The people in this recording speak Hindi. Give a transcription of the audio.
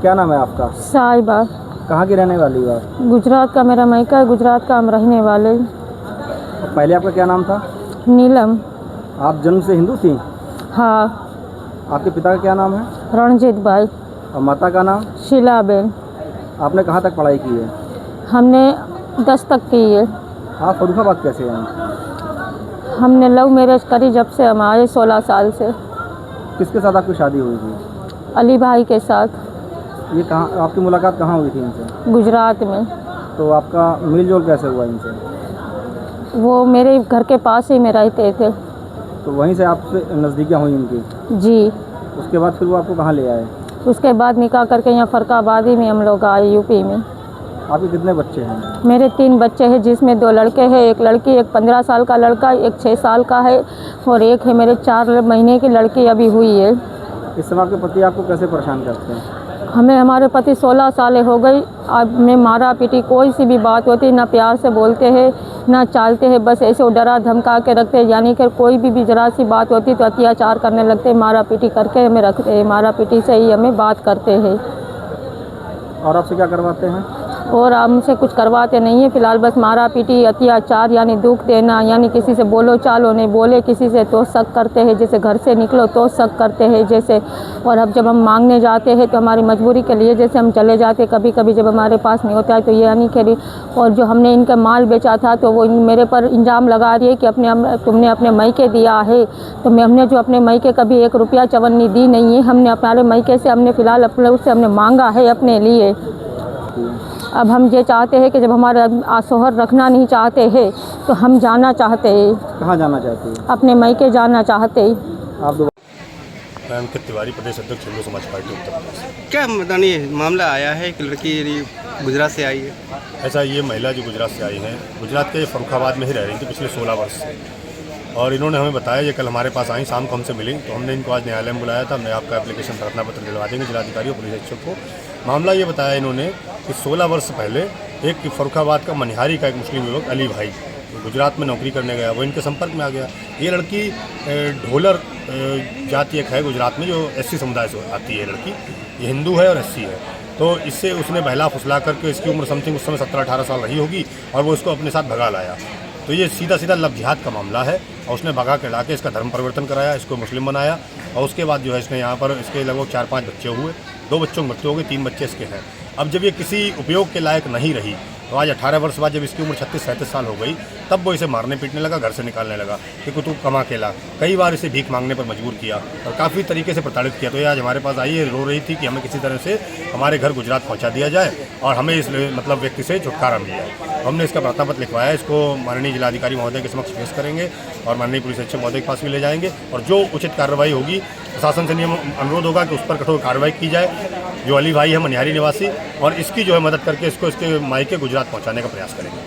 क्या नाम है आपका? साहिबा। कहाँ की रहने वाली हो आप? गुजरात का मेरा मायका है, गुजरात का हम रहने वाले। पहले आपका क्या नाम था? नीलम। आप जन्म से हिंदू थी? हाँ। आपके पिता का क्या नाम है? रणजीत भाई। और माता का नाम? शीलाबेन। आपने कहाँ तक पढ़ाई की है? हमने 10 तक की है। आप फर्रुखाबाद कैसे आए? हमने लव मैरिज करी जब से हम आए 16 साल से। किसके साथ आपकी शादी हुई थी? अली भाई के साथ। ये कहाँ आपकी मुलाकात कहाँ हुई थी इनसे? गुजरात में। तो आपका मेल जोल कैसे हुआ इनसे? वो मेरे घर के पास ही में रहते थे। तो वहीं से आपसे नज़दीकियाँ हुई इनकी? जी। उसके बाद फिर वो आपको कहाँ ले आए? उसके बाद निकाह करके यहाँ फरकाबादी में हम लोग आए, यूपी में। आपके कितने बच्चे हैं? मेरे 3 बच्चे हैं, जिसमें 2 लड़के हैं, 1 लड़की, एक 15 साल का लड़का, एक 6 साल का है और एक है मेरे 4 महीने की लड़की अभी हुई है। इस समय आपके पति आपको कैसे परेशान करते हैं? हमें हमारे पति 16 साल हो गई, अब में मारा पीटी कोई सी भी बात होती ना प्यार से बोलते हैं ना चालते हैं, बस ऐसे वो डरा धमका के रखते हैं। यानी कि कोई भी जरा सी बात होती तो अत्याचार करने लगते हैं, मारा पीटी करके हमें रखते हैं, मारा पीटी से ही हमें बात करते हैं। और आपसे क्या करवाते हैं? और हमसे कुछ करवाते नहीं है फ़िलहाल, बस मारा पीटी अत्याचार यानी दुख देना, यानी किसी से बोलो चालो नहीं, बोले किसी से तो शक करते हैं, जैसे घर से निकलो तो शक करते हैं जैसे। और अब जब हम मांगने जाते हैं तो हमारी मजबूरी के लिए जैसे हम चले जाते कभी कभी, जब हमारे पास नहीं होता है तो ये यानी कि। और जो हमने इनका माल बेचा था तो वो मेरे पर इल्ज़ाम लगा रही है कि तुमने अपने मायके दिया है। तो हमने जो अपने मायके कभी 1 रुपया चवन्नी दी नहीं है, हमने अपने मायके से हमने फ़िलहाल अपने उससे हमने मांगा है अपने लिए। अब हम ये चाहते हैं कि जब हमारा शोहर रखना नहीं चाहते हैं तो हम जाना चाहते हैं। कहाँ जाना चाहते हैं? अपने मायके जाना चाहते हैं। आप मैं अंकित तिवारी, प्रदेश अध्यक्ष हिंदू समाज पार्टी उत्तर प्रदेश। क्या बतानी मामला आया है कि लड़की गुजरात से आई है? ऐसा ये महिला जो गुजरात से आई हैं, गुजरात के फर्रुखाबाद में ही रह रही थी पिछले 16 वर्ष से। और इन्होंने हमें बताया, ये कल हमारे पास आई, शाम को हमसे मिली, तो हमने इनको आज न्यायालय में बुलाया था। हमने आपका एप्लीकेशन प्रार्थना पत्र दिलवा देंगे जिलाधिकारी और पुलिस अधीक्षक को। मामला ये बताया इन्होंने कि 16 वर्ष पहले एक फर्रुखाबाद का मनिहारी का एक मुस्लिम युवक अली भाई गुजरात में नौकरी करने गया, वो इनके संपर्क में आ गया। ये लड़की ढोलर जाति एक है गुजरात में, जो एससी समुदाय से आती है लड़की। ये हिंदू है और एससी है। तो इससे उसने बहला फुसला करके, इसकी उम्र समथिंग उस समय 17-18 साल रही होगी, और वो इसको अपने साथ भगा लाया। तो ये सीधा सीधा लव जिहाद का मामला है। और उसने भगा के ला के इसका धर्म परिवर्तन कराया, इसको मुस्लिम बनाया। और उसके बाद जो है इसने यहाँ पर इसके लगभग 4-5 बच्चे हुए। 2 बच्चों की मृत्यु हो गई, 3 बच्चे इसके हैं। अब जब ये किसी उपयोग के लायक नहीं रही तो आज 18 वर्ष बाद जब इसकी उम्र 36-37 साल हो गई, तब वो इसे मारने पीटने लगा, घर से निकालने लगा कि तू कमा के ला। कई बार इसे भीख मांगने पर मजबूर किया और काफ़ी तरीके से प्रताड़ित किया। तो ये आज हमारे पास आई है, रो रही थी कि हमें किसी तरह से हमारे घर गुजरात पहुंचा दिया जाए और हमें इस व्यक्ति से छुटकारा मिल जाए। हमने इसका प्रार्थना पत्र लिखवाया, इसको माननीय जिलाधिकारी महोदय के समक्ष पेश करेंगे और माननीय पुलिस अधीक्षक महोदय के पास भी ले जाएंगे। और जो उचित कार्रवाई होगी, प्रशासन से नियम अनुरोध होगा कि उस पर कठोर कार्रवाई की जाए। जो अली भाई है मनिहारी निवासी, और इसकी जो है मदद करके इसको इसके मायके गुजरात पहुंचाने का प्रयास करेंगे।